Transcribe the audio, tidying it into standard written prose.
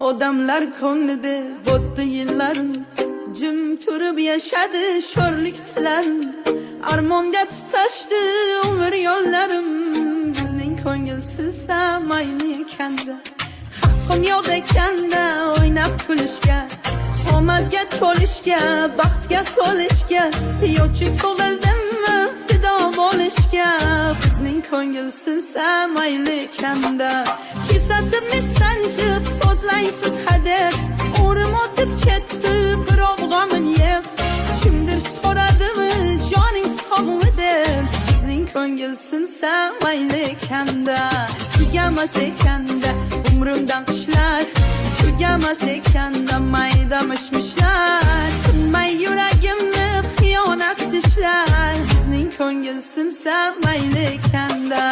Odamlar ko'nglida bo'tdi yillarim, jim turib yashadi sho'rlik tilarim. Armonga tutashdi umr yo'llarim, bizning ko'ngilsiz mayli ekanda. Haqqim yo'q ekanda o'ynab kulishga, omadga to'lishga, baxtga to'lishga, yo'lchi tug'ildimmi fido bo'lishga, bizning ko'ngilsiz mayli ekanda. Kesatib sanchib so'zlaysiz hadeb, umrim o'tib ketdi biroq g'amin yeb. Kimdir so'radimi joning sog'mi deb, bizning ko'ngilsiz mayli ekanda. Tugamas ekanda umrimdan qishlar, tugamas ekanda mayda mishmishlar. Tinmay yuragimni xiyonat tishlar, bizning ko'ngilsiz mayli ekanda.